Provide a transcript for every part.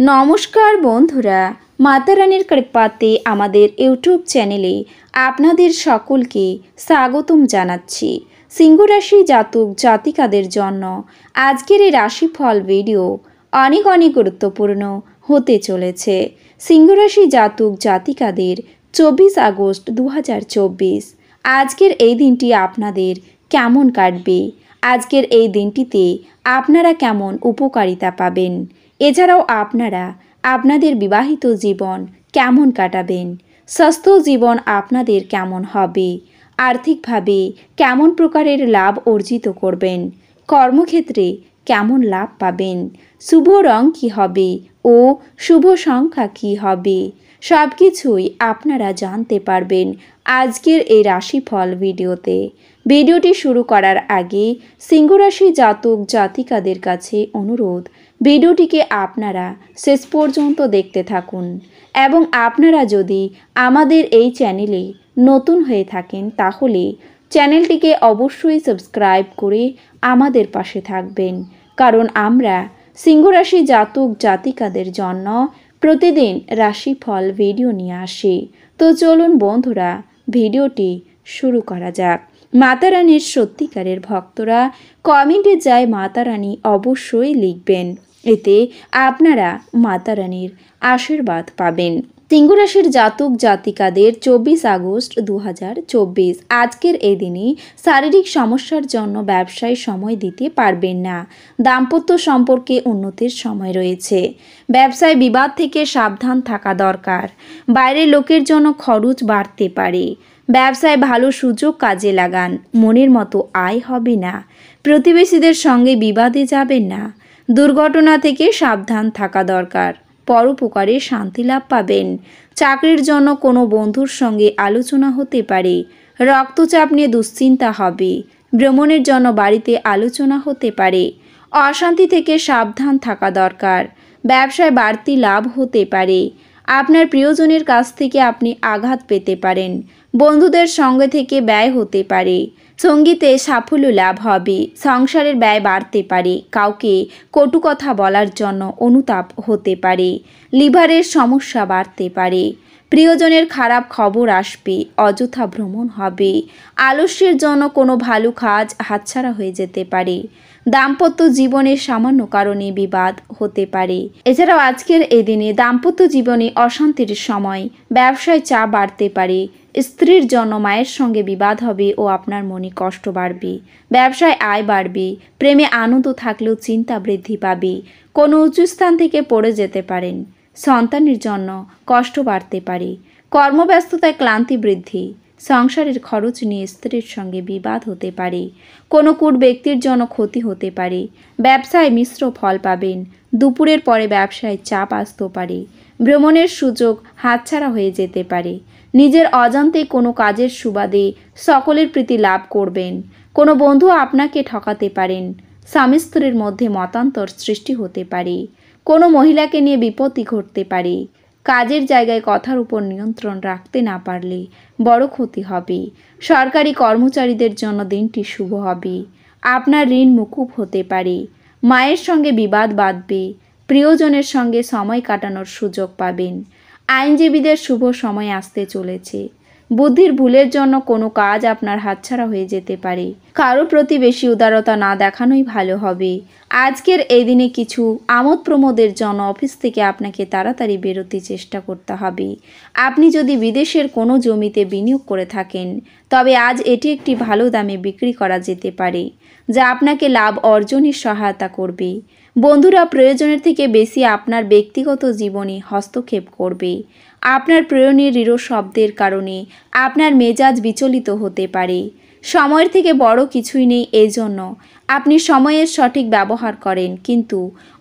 নমস্কার বন্ধুরা, মাতা রানীর কৃপাতে আমাদের ইউটিউব চ্যানেলে আপনাদের সকলকে স্বাগতম জানাচ্ছি। সিংহ রাশি জাতক জাতিকাদের জন্য আজকের এই রাশিফল ভিডিও অনেক গুরুত্বপূর্ণ হতে চলেছে। সিংহ রাশি জাতক জাতিকাদের 24 আগস্ট 2024 আজকের এই দিনটি আপনাদের কেমন কাটবে, আজকের এই দিনটিতে আপনারা কেমন উপকারিতা পাবেন, এছাড়াও আপনারা আপনাদের বিবাহিত জীবন কেমন কাটাবেন, স্বাস্থ্য জীবন আপনাদের কেমন হবে, আর্থিকভাবে কেমন প্রকারের লাভ অর্জিত করবেন, কর্মক্ষেত্রে কেমন লাভ পাবেন, শুভ রং কী হবে ও শুভ সংখ্যা কী হবে, সব কিছুই আপনারা জানতে পারবেন আজকের এই রাশিফল ভিডিওতে। ভিডিওটি শুরু করার আগে সিংহ রাশি জাতক জাতিকাদের কাছে অনুরোধ, ভিডিওটিকে আপনারা শেষ পর্যন্ত দেখতে থাকুন এবং আপনারা যদি আমাদের এই চ্যানেলে নতুন হয়ে থাকেন তাহলে চ্যানেলটিকে অবশ্যই সাবস্ক্রাইব করে আমাদের পাশে থাকবেন, কারণ আমরা সিংহ রাশি জাতক জাতিকাদের জন্য প্রতিদিন রাশিফল ভিডিও নিয়ে আসি। তো চলুন বন্ধুরা, ভিডিওটি শুরু করা যাক। মাতা রানীর সত্যিকারের ভক্তরা কমেন্টে যায় মাতা রানী অবশ্যই লিখবেন, এতে আপনারা মাতা রানীর আশীর্বাদ পাবেন। সিংহ রাশির জাতক জাতিকাদের 24 আগস্ট 2024 আজকের এই দিনে শারীরিক সমস্যার জন্য ব্যবসায় সময় দিতে পারবেন না। দাম্পত্য সম্পর্কে উন্নতির সময় রয়েছে। ব্যবসায় বিবাদ থেকে সাবধান থাকা দরকার। বাইরের লোকের জন্য খরচ বাড়তে পারে। ব্যবসায় ভালো সুযোগ কাজে লাগান, মনের মতো আয় হবে না। প্রতিবেশীদের সঙ্গে বিবাদে যাবেন না। দুর্ঘটনা থেকে সাবধান থাকা দরকার। পরোপকারে শান্তি লাভ পাবেন। চাকরির জন্য কোনো বন্ধুর সঙ্গে আলোচনা হতে পারে। রক্তচাপ নিয়ে দুশ্চিন্তা হবে। ভ্রমণের জন্য বাড়িতে আলোচনা হতে পারে। অশান্তি থেকে সাবধান থাকা দরকার। ব্যবসায় বাড়তি লাভ হতে পারে। আপনার প্রিয়জনের কাছ থেকে আপনি আঘাত পেতে পারেন। বন্ধুদের সঙ্গে থেকে ব্যয় হতে পারে। সঙ্গীতে সাফল্য লাভ হবে। সংসারের ব্যয় বাড়তে পারে। কাউকে কটু কথা বলার জন্য অনুতাপ হতে পারে। লিভারের সমস্যা বাড়তে পারে। প্রিয়জনের খারাপ খবর আসবে। অযথা ভ্রমণ হবে। আলস্যের জন্য কোনো ভালো কাজ হাতছাড়া হয়ে যেতে পারে। দাম্পত্য জীবনে সামান্য কারণে বিবাদ হতে পারে। এছাড়াও আজকের এই দিনে দাম্পত্য জীবনে অশান্তির সময়। ব্যবসায় চাপ বাড়তে পারে। স্ত্রীর জন্য মায়ের সঙ্গে বিবাদ হবে ও আপনার মনে কষ্ট বাড়বে। ব্যবসায় আয় বাড়বে। প্রেমে আনন্দ থাকলেও চিন্তা বৃদ্ধি পাবে। কোনো উঁচু স্থান থেকে পড়ে যেতে পারেন। সন্তানের জন্য কষ্ট বাড়তে পারে। কর্মব্যস্ততায় ক্লান্তি বৃদ্ধি। সংসারের খরচ নিয়ে স্ত্রীর সঙ্গে বিবাদ হতে পারে। কোনো কূট ব্যক্তির জন্য ক্ষতি হতে পারে। ব্যবসায় মিশ্র ফল পাবেন। দুপুরের পরে ব্যবসায় চাপ আসতে পারে। ভ্রমণের সুযোগ হাতছাড়া হয়ে যেতে পারে। নিজের অজান্তে কোনো কাজের সুবাদে সকলের প্রীতি লাভ করবেন। কোনো বন্ধু আপনাকে ঠকাতে পারেন। স্বামী স্ত্রীর মধ্যে মতান্তর সৃষ্টি হতে পারে। কোনো মহিলাকে নিয়ে বিপত্তি ঘটতে পারে। কাজের জায়গায় কথার উপর নিয়ন্ত্রণ রাখতে না পারলে বড় ক্ষতি হবে। সরকারি কর্মচারীদের জন্য দিনটি শুভ হবে। আপনার ঋণ মুকুব হতে পারে। মায়ের সঙ্গে বিবাদ বাঁধবে। প্রিয়জনের সঙ্গে সময় কাটানোর সুযোগ পাবেন। আইনজীবীদের শুভ সময় আসতে চলেছে। বুদ্ধির ভুলের জন্য কোনো কাজ আপনার হাতছাড়া হয়ে যেতে পারে। কারো প্রতি বেশি উদারতা না দেখানোই ভালো হবে। আজকের এই দিনে কিছু আমোদ প্রমোদের জন্য অফিস থেকে আপনাকে তাড়াতাড়ি বেরোতে চেষ্টা করতে হবে। আপনি যদি বিদেশের কোনো জমিতে বিনিয়োগ করে থাকেন তবে আজ এটি একটি ভালো দামে বিক্রি করা যেতে পারে, যা আপনাকে লাভ অর্জনের সহায়তা করবে। বন্ধুরা প্রয়োজনের থেকে বেশি আপনার ব্যক্তিগত জীবনে হস্তক্ষেপ করবে। আপনার প্রেরণের দৃঢ় শব্দের কারণে আপনার মেজাজ বিচলিত হতে পারে। সময়ের থেকে বড় কিছুই নেই, এজন্য আপনি সময়ের সঠিক ব্যবহার করেন, কিন্তু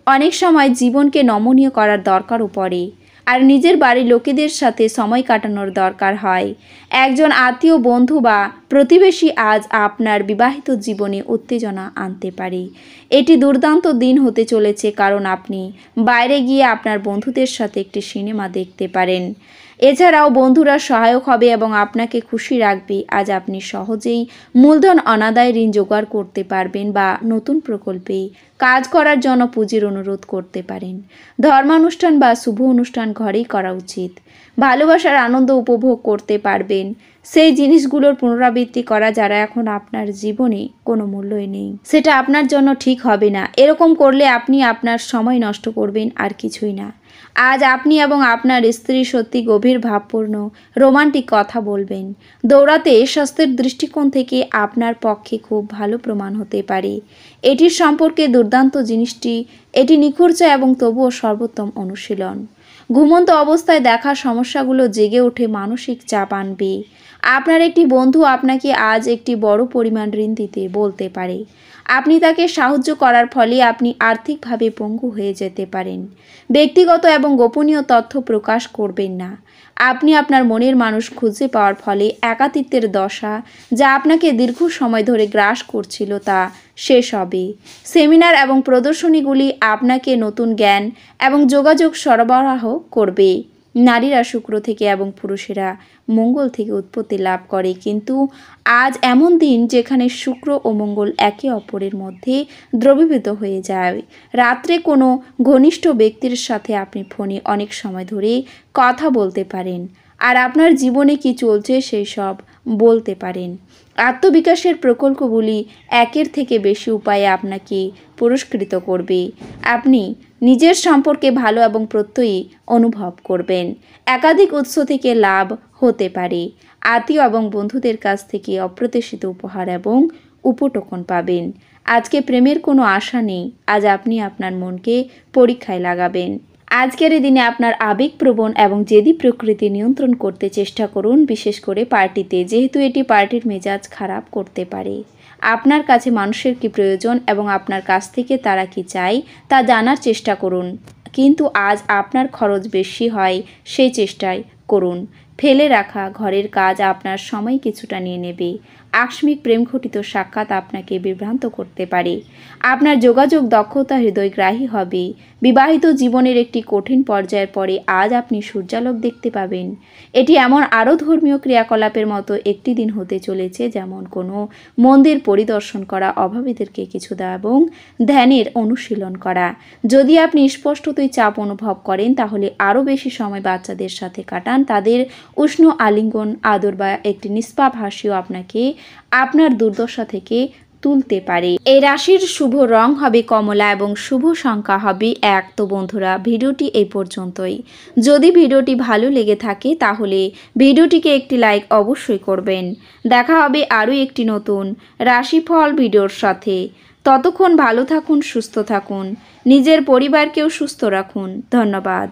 অনেক সময় জীবনকে নমনীয় করার দরকারও পড়ে আর নিজের বাড়ির লোকেদের সাথে সময় কাটানোর দরকার হয়। একজন আত্মীয়, বন্ধু বা প্রতিবেশী আজ আপনার বিবাহিত জীবনে উত্তেজনা আনতে পারে। এটি দুর্দান্ত দিন হতে চলেছে, কারণ আপনি বাইরে গিয়ে আপনার বন্ধুদের সাথে একটি সিনেমা দেখতে পারেন। এছাড়াও বন্ধুরা সহায়ক হবে এবং আপনাকে খুশি রাখবে। আজ আপনি সহজেই মূলধন অনাদায় ঋণ জোগাড় করতে পারবেন বা নতুন প্রকল্পে কাজ করার জন্য পুঁজির অনুরোধ করতে পারেন। ধর্মানুষ্ঠান বা শুভ অনুষ্ঠান ঘরেই করা উচিত। ভালোবাসার আনন্দ উপভোগ করতে পারবেন, সেই জিনিসগুলোর পুনরাবৃত্তি করা যারা এখন আপনার জীবনে কোনো মূল্যই নেই, সেটা আপনার জন্য ঠিক হবে না। এরকম করলে আপনি আপনার সময় নষ্ট করবেন, আর কিছুই না। আজ আপনি এবং আপনার স্ত্রী সত্যি গভীর ভাবপূর্ণ রোমান্টিক কথা বলবেন। দৌড়াতে স্বাস্থ্যের দৃষ্টিকোণ থেকে আপনার পক্ষে খুব ভালো প্রমাণ হতে পারে। এটির সম্পর্কে দুর্দান্ত জিনিসটি এটি নিখুঁত এবং তবুও সর্বোত্তম অনুশীলন। ঘুমন্ত অবস্থায় দেখা সমস্যাগুলো জেগে উঠে মানসিক চাপ আনবে। আপনার একটি বন্ধু আপনাকে আজ একটি বড় পরিমাণ ঋণ দিতে বলতে পারে। আপনি তাকে সাহায্য করার ফলে আপনি আর্থিকভাবে পঙ্গু হয়ে যেতে পারেন। ব্যক্তিগত এবং গোপনীয় তথ্য প্রকাশ করবেন না। আপনি আপনার মনের মানুষ খুঁজে পাওয়ার ফলে একাকিত্বের দশা, যা আপনাকে দীর্ঘ সময় ধরে গ্রাস করছিল, তা শেষ হবে। সেমিনার এবং প্রদর্শনীগুলি আপনাকে নতুন জ্ঞান এবং যোগাযোগ সরবরাহ করবে। নারীরা শুক্র থেকে এবং পুরুষেরা মঙ্গল থেকে উৎপত্তি লাভ করে, কিন্তু আজ এমন দিন যেখানে শুক্র ও মঙ্গল একে অপরের মধ্যে দ্রবীভূত হয়ে যায়। রাত্রে কোনো ঘনিষ্ঠ ব্যক্তির সাথে আপনি ফোনে অনেক সময় ধরে কথা বলতে পারেন, আর আপনার জীবনে কি চলছে সেই সব বলতে পারেন। আত্মবিকাশের প্রকল্পগুলি একের থেকে বেশি উপায়ে আপনাকে পুরস্কৃত করবে। আপনি নিজের সম্পর্কে ভালো এবং প্রত্যয়ী অনুভব করবেন। একাধিক উৎস থেকে লাভ হতে পারে। আত্মীয় এবং বন্ধুদের কাছ থেকে অপ্রত্যাশিত উপহার এবং উপটোকন পাবেন। আজকে প্রেমের কোনো আশা নেই। আজ আপনি আপনার মনকে পরীক্ষায় লাগাবেন। আজকের এই দিনে আপনার আবেগপ্রবণ এবং জেদি প্রকৃতি নিয়ন্ত্রণ করতে চেষ্টা করুন, বিশেষ করে পার্টিতে, যেহেতু এটি পার্টির মেজাজ খারাপ করতে পারে। আপনার কাছে মানুষের কি প্রয়োজন এবং আপনার কাছ থেকে তারা কি চায় তা জানার চেষ্টা করুন, কিন্তু আজ আপনার খরচ বেশি হয় সেই চেষ্টাই করুন। ফেলে রাখা ঘরের কাজ আপনার সময় কিছুটা নিয়ে নেবে। আকস্মিক প্রেমঘটিত সাক্ষাৎ আপনাকে বিভ্রান্ত করতে পারে। আপনার যোগাযোগ দক্ষতা হৃদয়গ্রাহী হবে। বিবাহিত জীবনের একটি কঠিন পর্যায়ের পরে আজ আপনি সূর্যালোক দেখতে পাবেন। এটি এমন আরও ধর্মীয় ক্রিয়াকলাপের মতো একটি দিন হতে চলেছে, যেমন কোনো মন্দির পরিদর্শন করা, অভাবীদেরকে কিছু দেওয়া এবং ধ্যানের অনুশীলন করা। যদি আপনি স্পষ্টতই চাপ অনুভব করেন, তাহলে আরও বেশি সময় বাচ্চাদের সাথে কাটান। তাদের উষ্ণ আলিঙ্গন, আদর বা একটি নিষ্পাপ হাসিও আপনাকে আপনার দুর্দশা থেকে তুলতে পারে। এই রাশির শুভ রং হবে কমলা এবং শুভ সংখ্যা হবে 1। তো বন্ধুরা, ভিডিওটি এই পর্যন্তই। যদি ভিডিওটি ভালো লেগে থাকে তাহলে ভিডিওটিকে একটি লাইক অবশ্যই করবেন। দেখা হবে আরও একটি নতুন রাশিফল ভিডিওর সাথে। ততক্ষণ ভালো থাকুন, সুস্থ থাকুন, নিজের পরিবারকেও সুস্থ রাখুন। ধন্যবাদ।